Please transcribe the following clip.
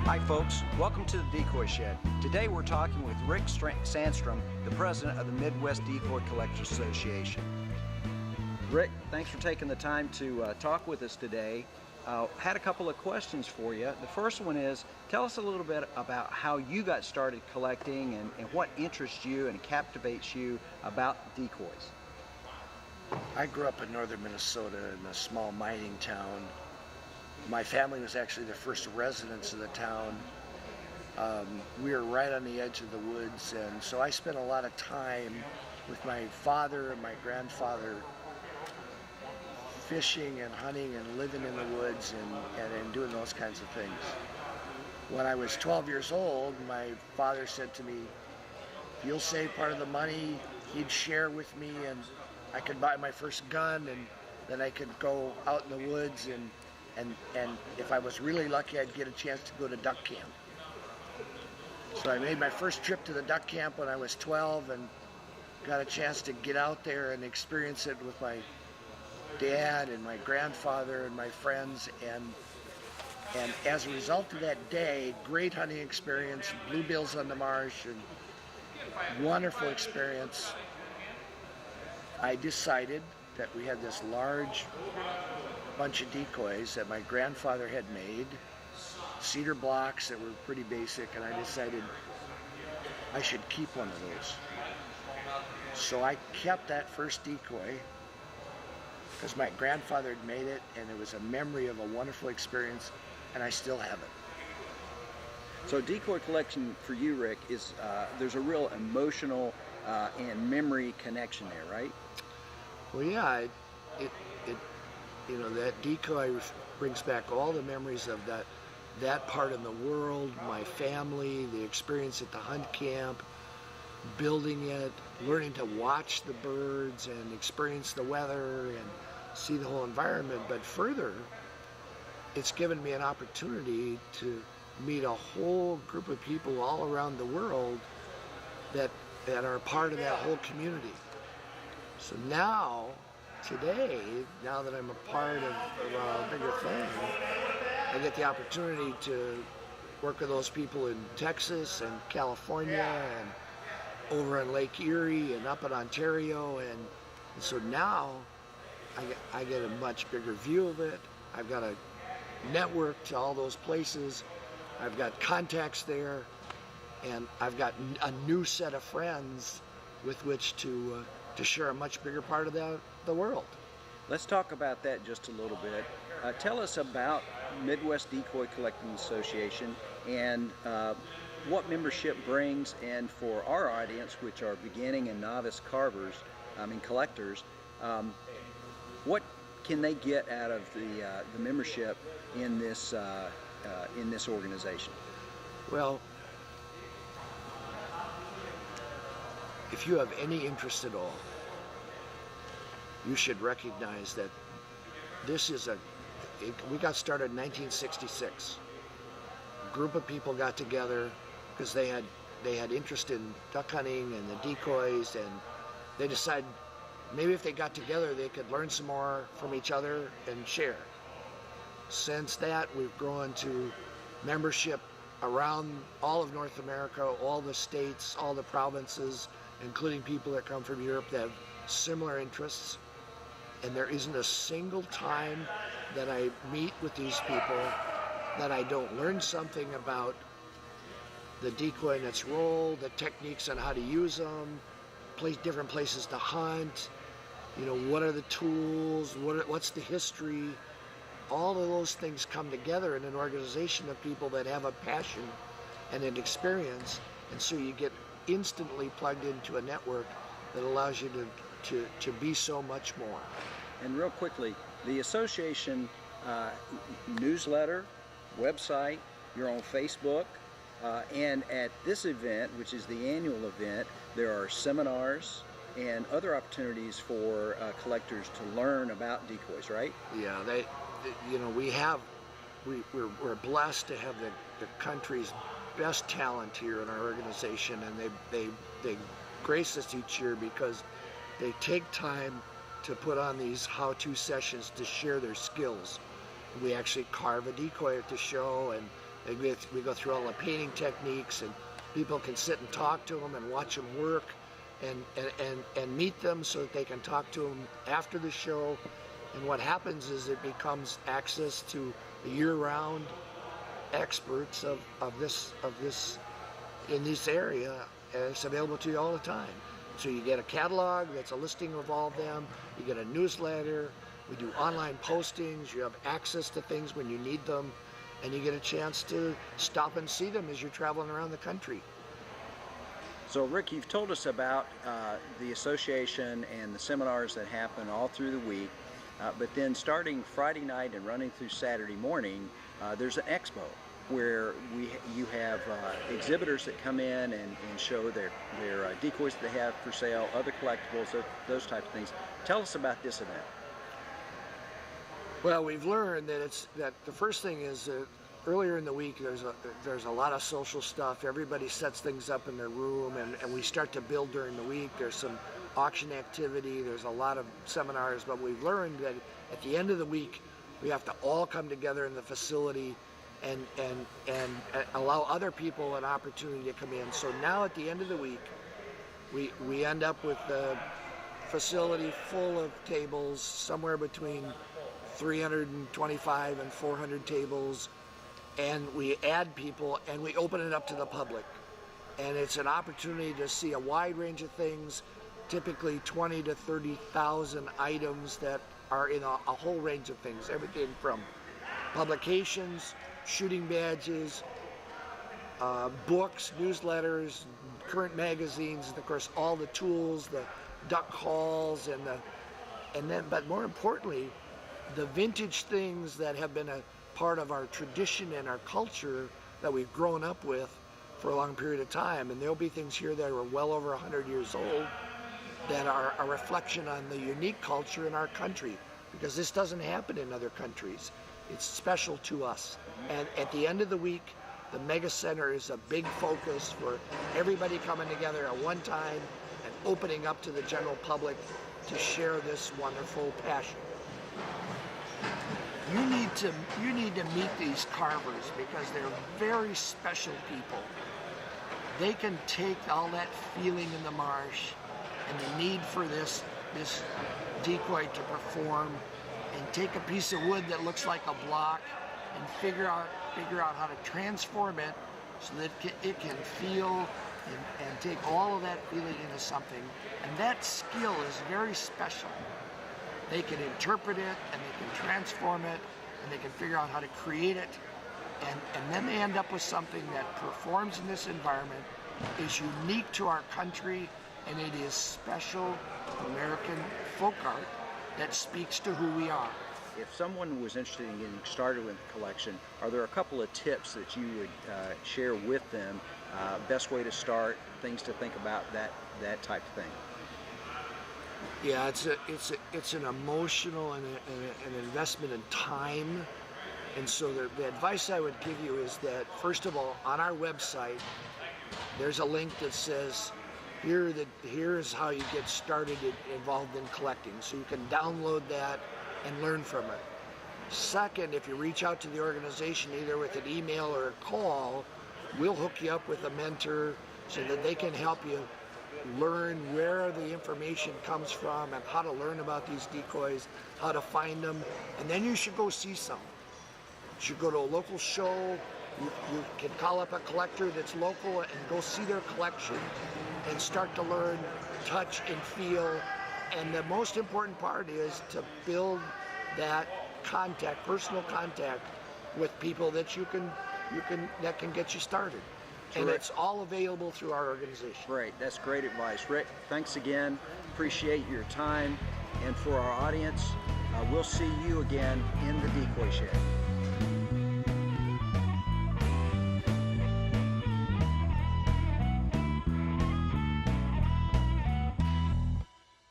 Hi folks, welcome to the Decoy Shed. Today we're talking with Rick Sandstrom, the president of the Mid-West Decoy Collectors Association. Rick, thanks for taking the time to talk with us today. Had a couple of questions for you. The first one is, tell us a little bit about how you got started collecting and what interests you and captivates you about decoys. I grew up in northern Minnesota in a small mining town. My family was actually the first residents of the town. We were right on the edge of the woods, and so I spent a lot of time with my father and my grandfather fishing and hunting and living in the woods and doing those kinds of things. When I was 12 years old, my father said to me, if you'll save part of the money, he'd share with me and I could buy my first gun, and then I could go out in the woods and if I was really lucky, I'd get a chance to go to duck camp. So I made my first trip to the duck camp when I was 12 and got a chance to get out there and experience it with my dad and my grandfather and my friends, and as a result of that day, great hunting experience, bluebills on the marsh, and wonderful experience, I decided that we had this large bunch of decoys that my grandfather had made, cedar blocks that were pretty basic, and I decided I should keep one of those. So I kept that first decoy because my grandfather had made it, and it was a memory of a wonderful experience, and I still have it. So decoy collection for you, Rick, is there's a real emotional and memory connection there, right? Well, yeah, it you know, that decoy brings back all the memories of that part of the world, my family, the experience at the hunt camp, building it, learning to watch the birds and experience the weather and see the whole environment. But further, it's given me an opportunity to meet a whole group of people all around the world that are part of that whole community. So now, today, now that I'm a part of a bigger thing, I get the opportunity to work with those people in Texas and California and over in Lake Erie and up in Ontario, and so now I get a much bigger view of it. I've got a network to all those places. I've got contacts there, and I've got a new set of friends with which to share a much bigger part of the world. Let's talk about that just a little bit. Tell us about Mid-West Decoy Collecting Association and what membership brings, and for our audience, which are beginning and novice carvers, collectors, what can they get out of the membership in this organization? Well, if you have any interest at all, you should recognize that this is we got started in 1966. A group of people got together because they had interest in duck hunting and the decoys, and they decided maybe if they got together they could learn some more from each other and share. Since that, we've grown to membership around all of North America, all the states, all the provinces, including people that come from Europe that have similar interests. And there isn't a single time that I meet with these people that I don't learn something about the decoy and its role, the techniques on how to use them, different places to hunt, you know, what are the tools, what's the history. All of those things come together in an organization of people that have a passion and an experience, and so you get instantly plugged into a network that allows you to be so much more. And real quickly, the association newsletter, website, you're on Facebook, and at this event, which is the annual event, there are seminars and other opportunities for collectors to learn about decoys, right? Yeah, we're blessed to have the country's best talent here in our organization, and they grace us each year because they take time to put on these how-to sessions to share their skills. We actually carve a decoy at the show, and We go through all the painting techniques, and people can sit and talk to them and watch them work and meet them so that they can talk to them after the show. And what happens is it becomes access to the year-round experts of this in this area, and it's available to you all the time. So you get a catalog that's a listing of all of them, you get a newsletter, we do online postings, you have access to things when you need them, and you get a chance to stop and see them as you're traveling around the country. So Rick, you've told us about the association and the seminars that happen all through the week, but then starting Friday night and running through Saturday morning, there's an expo where you have exhibitors that come in and show their decoys that they have for sale, other collectibles, those types of things. Tell us about this event. Well, we've learned that the first thing is earlier in the week there's a lot of social stuff. Everybody sets things up in their room, and we start to build during the week. There's some auction activity, there's a lot of seminars, but we've learned that at the end of the week we have to all come together in the facility and allow other people an opportunity to come in. So now at the end of the week, we end up with the facility full of tables, somewhere between 325 and 400 tables, and we add people and we open it up to the public. And it's an opportunity to see a wide range of things, typically 20 to 30,000 items that are in a whole range of things, everything from publications, shooting badges, books, newsletters, current magazines, and of course all the tools, the duck calls, but more importantly, the vintage things that have been a part of our tradition and our culture that we've grown up with for a long period of time. And there'll be things here that are well over 100 years old that are a reflection on the unique culture in our country, because this doesn't happen in other countries. It's special to us. And at the end of the week, the Mega Center is a big focus for everybody coming together at one time and opening up to the general public to share this wonderful passion. You need to meet these carvers because they're very special people. They can take all that feeling in the marsh and the need for this decoy to perform, and take a piece of wood that looks like a block and figure out how to transform it so that it can feel and take all of that feeling into something. And that skill is very special. They can interpret it, and they can transform it, and they can figure out how to create it, and then they end up with something that performs in this environment, is unique to our country, and it is special American folk art that speaks to who we are. If someone was interested in getting started with the collection, are there a couple of tips that you would share with them? Best way to start, things to think about, that type of thing? Yeah, it's an emotional and an investment in time. And so the advice I would give you is that, first of all, on our website, there's a link that says, here's how you get started involved in collecting. So you can download that and learn from it. Second, if you reach out to the organization either with an email or a call, we'll hook you up with a mentor so that they can help you learn where the information comes from and how to learn about these decoys, how to find them, and then you should go see some. You should go to a local show. You can call up a collector that's local and go see their collection and start to learn, touch and feel. And the most important part is to build that contact, personal contact with people that that can get you started. And it's all available through our organization. Great, that's great advice. Rick, thanks again. Appreciate your time. And for our audience, we'll see you again in the Decoy Shed.